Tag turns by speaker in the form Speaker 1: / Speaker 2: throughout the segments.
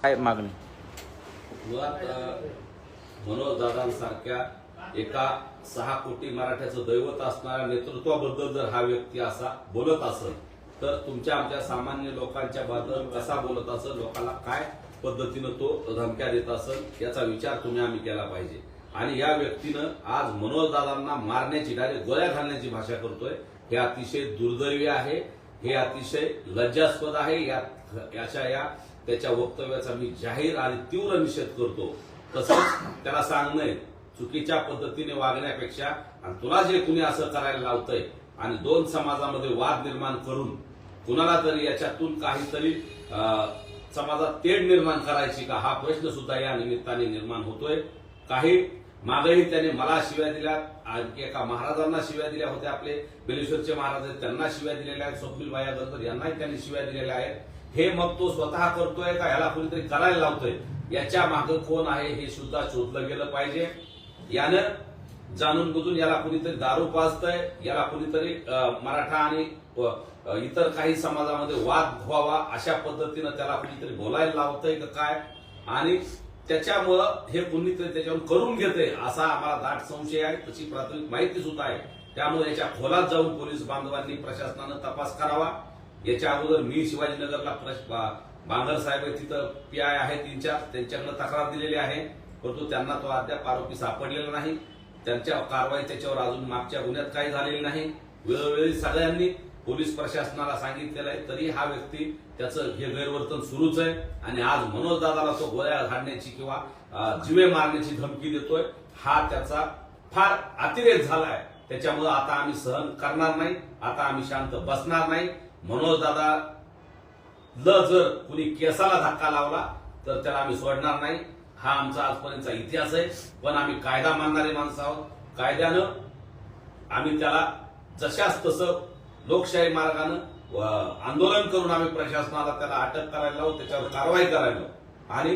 Speaker 1: काय मागणी?
Speaker 2: मुळात मनोज दादांसारख्या एका 6 कोटी मराठ्याचं दैवत असणाऱ्या नेतृत्वाबद्दल जर हा व्यक्ती असा बोलत असेल तर तुमच्या आमच्या सामान्य लोकांच्या बद्दल कसा बोलत असेल, लोकांना काय पद्धतीनं तो धमक्या देत असेल याचा विचार तुम्ही आम्ही केला पाहिजे। आणि या व्यक्तीनं आज मनोज दादांना मारण्याची, डायरेक्ट गोळ्या घालण्याची भाषा करतोय। हे अतिशय दुर्दैवी आहे, हे अतिशय लज्जास्पद आहे। या त्याच्या वक्तव्याचा मी जाहीर आणि तीव्र निषेध करतो। तसंच त्याला सांगणं चुकीच्या पद्धतीने वागण्यापेक्षा, आणि तुला जे कुणी असं करायला लावतंय आणि 2 समाजामध्ये वाद निर्माण करून कुणाला तरी याच्यातून काहीतरी समाजात तेढ निर्माण करायची का, हा प्रश्न सुद्धा या निमित्ताने निर्माण होतोय। काही मागेही त्याने मला शिव्या दिल्या, आणखी एका महाराजांना शिव्या दिल्या होत्या, आपले बेलेश्वरचे महाराज आहेत त्यांना शिव्या दिलेल्या आहेत, स्वप्नील भाया गणपत यांनाही त्यांनी शिव्या दिलेल्या आहेत। हे मग तो स्वतः करतोय का ह्याला कोणीतरी करायला लावतोय, याच्या मागे कोण आहे हे सुद्धा शोधलं गेलं पाहिजे। यानं जाणून बुजून याला कोणीतरी दारू पाजतंय, याला कोणीतरी मराठा आणि इतर काही समाजामध्ये वाद व्हावा अशा पद्धतीनं त्याला कोणीतरी बोलायला लावतंय का काय, आणि त्याच्यामुळं हे कोणीतरी त्याच्यावर करून घेते असा आम्हाला दाट संशय आहे। तशी प्राथमिक माहिती सुद्धा आहे। त्यामुळे याच्या खोलात जाऊन पोलीस बांधवांनी, प्रशासनानं तपास करावा। याच्या अगोदर मी शिवाजीनगरला बांगर साहेब तिथं पीआय आहे 3-4, त्यांच्याकडे तक्रार दिलेली आहे, परंतु त्यांना तो अद्याप आरोपी सापडलेला नाही। त्यांच्या कारवाई त्याच्यावर अजून मागच्या गुन्ह्यात काही झालेली नाही। वेळोवेळी सगळ्यांनी पोलीस प्रशासनाला सांगितलेलं आहे, तरी हा व्यक्ती त्याचं हे गैरवर्तन सुरूच आहे। आणि आज मनोज दादाला तो गोळ्या घालण्याची किंवा जीवे मारण्याची धमकी देतोय, हा त्याचा फार अतिरेक झालाय। त्याच्यामुळे आता आम्ही सहन करणार नाही, आता आम्ही शांत बसणार नाही। मनोज दादा जर कुणी केसाला धक्का लावला तर त्याला आम्ही सोडणार नाही। हा आमचा आजपर्यंतचा इतिहास आहे, पण आम्ही कायदा मानणारे माणसं आहोत। कायद्यानं आम्ही त्याला जशास तसं लोकशाही मार्गानं आंदोलन करून आम्ही प्रशासनाला त्याला अटक करायला लावू, त्याच्यावर कारवाई करायला लावू, आणि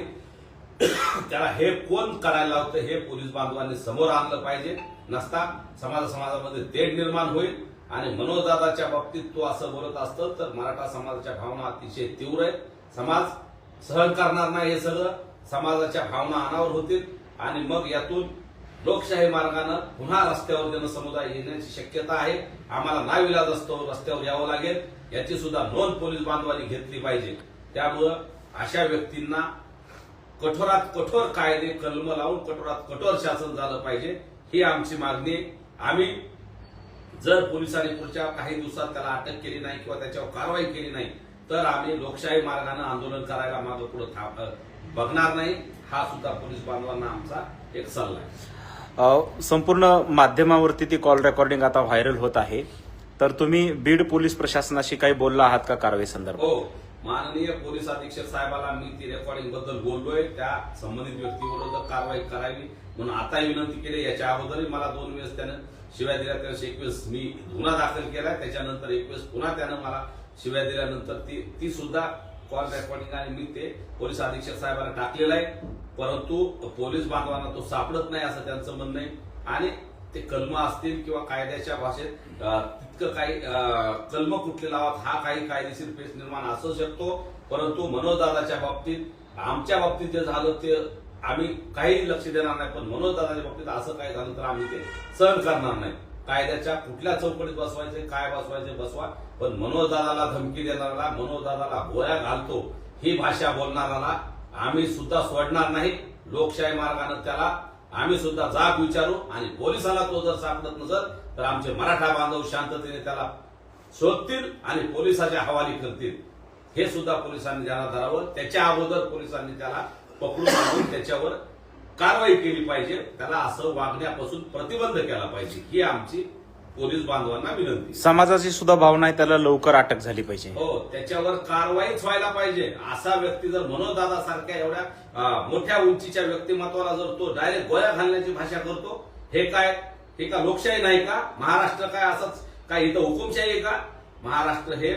Speaker 2: त्याला हे कोण करायला लावतं हे पोलीस बांधवांनी समोर आणलं पाहिजे। नसता समाजामध्ये तेढ निर्माण होईल। आणि मनोज दादाच्या बाबतीत तो असं बोलत असतं तर मराठा समाजाच्या भावना अतिशय तीव्र आहेत। समाज सहन करणार नाही, हे सगळं समाजाच्या भावना अनावर होतील आणि मग यातून लोकशाही मार्गानं पुन्हा रस्त्यावर जनसमुदाय येण्याची शक्यता आहे। आम्हाला नाविलाज असतो रस्त्यावर यावं लागेल, याची सुद्धा नोंद पोलीस बांधवांनी घेतली पाहिजे। त्यामुळं अशा व्यक्तींना कठोरात कठोर कायदे कलम लावून कठोरात कठोर शासन झालं पाहिजे, ही आमची मागणी आहे। आम्ही जर पोलिसांनी पुढच्या काही दिवसात त्याला अटक केली नाही किंवा त्याच्यावर कारवाई केली नाही तर आम्ही लोकशाही मार्गाने आंदोलन करायला मागे पुढे बघणार नाही। हा सुद्धा पोलीस बांधवांना आमचा एक सल्ला आहे।
Speaker 1: संपूर्ण माध्यमावरती ती कॉल रेकॉर्डिंग आता व्हायरल होत आहे, तर तुम्ही बीड पोलीस प्रशासनाशी काही बोलला आहात का कारवाई संदर्भात?
Speaker 2: हो, माननीय पोलीस अधीक्षक साहेबाला मी ती रेकॉर्डिंग बद्दल बोललोय, त्या संबंधित व्यक्तीविरोधात कारवाई करावी म्हणून आताही विनंती केली। याच्या अगोदरही मला 2 वेळेस त्यानं शिव्या दिल्या, त्यावेळेस 1 वेळेस मी गुन्हा दाखल केला, त्याच्यानंतर 1 वेळेस पुन्हा त्यानं मला शिव्या दिल्यानंतर ती सुद्धा कॉल रेकॉर्डिंग आणि मी ते पोलीस अधीक्षक साहेबांना टाकलेलं आहे। परंतु पोलीस बांधवांना तो सापडत नाही असं त्यांचं म्हणणं आहे। आणि ते कलम असतील किंवा कायद्याच्या भाषेत तितकं काही कलम कुठले लावत हा काही कायदेशीर पेच निर्माण असू शकतो, परंतु मनोज दादाच्या बाबतीत, आमच्या बाबतीत जे झालं ते आम्ही काही लक्ष देणार नाही, पण मनोज दादाच्या बाबतीत असं काही झालं तर आम्ही ते सहन करणार नाही। कायद्याच्या कुठल्या चौकटीत बसवायचे, काय बसवायचे बसवा, पण मनोज दादाला धमकी देणारा, मनोज दादाला गोळ्या घालतो ही भाषा बोलणाराला आम्ही सुद्धा सोडणार नाही। लोकशाही मार्गाने त्याला आम्ही सुद्धा जाब विचारू, आणि पोलिसाला तो जर सापडत नसेल तर आमचे मराठा बांधव शांततेने त्याला शोधतील आणि पोलिसाच्या हवाली करतील, हे सुद्धा पोलिसांनी ध्यानात धरावं। त्याच्या अगोदर पोलिसांनी त्याला पकडून आणून त्याच्यावर कारवाई केली पाहिजे, त्याला असं वागण्यापासून प्रतिबंध केला पाहिजे, ही आमची पोलीस बांधवांना विनंती।
Speaker 1: समाजाची सुद्धा भावना आहे, त्याला लवकर अटक झाली पाहिजे।
Speaker 2: हो, त्याच्यावर कारवाईच व्हायला पाहिजे। असा व्यक्ती जर मनोज दादा सारख्या एवढ्या मोठ्या उंचीच्या व्यक्तिमत्वाला जर तो डायरेक्ट गोळ्या घालण्याची भाषा करतो, हे का लोकशाही नाही का? महाराष्ट्र काय असंच काय इथं हुकुमशाही आहे का? महाराष्ट्र हे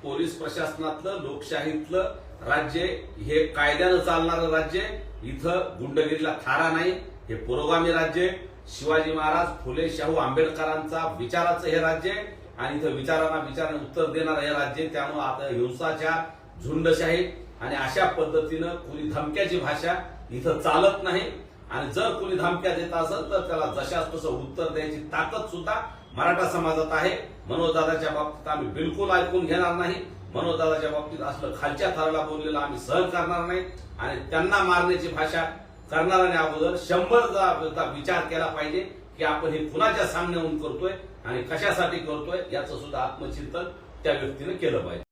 Speaker 2: पोलीस प्रशासनातलं, लोकशाहीतलं राज्य, हे कायद्यानं चालणारं राज्य। इथं गुंडगिरीला थारा नाही, हे पुरोगामी राज्य। शिवाजी महाराज, फुले, शाहू आंबेडकरांचा विचाराचं हे राज्य, आणि इथं विचारांना उत्तर देणारं हे राज्य। त्यामुळे आता हिंसाचार, झुंडशाही आणि अशा पद्धतीनं कुणी धमक्याची भाषा इथं चालत नाही. आणि जर कुणी धमक्या देत असेल तर त्याला जशास तसं उत्तर द्यायची ताकद सुद्धा मराठा समाजात आहे. मनोजदादाच्या बाबतीत आम्ही बिलकुल ऐकून घेणार नाही. मनोजदादाच्या बाबतीत असलं खालच्या थराला बोललेलं आम्ही सहन करणार नाही. आणि त्यांना मारण्याची भाषा करणाऱ्याने अगोदर 100 विचार केला पाहिजे की आपण हे कुणाच्या सामन्याहून करतोय आणि कशासाठी करतोय याचं सुद्धा आत्मचिंतन त्या व्यक्तीने केलं पाहिजे.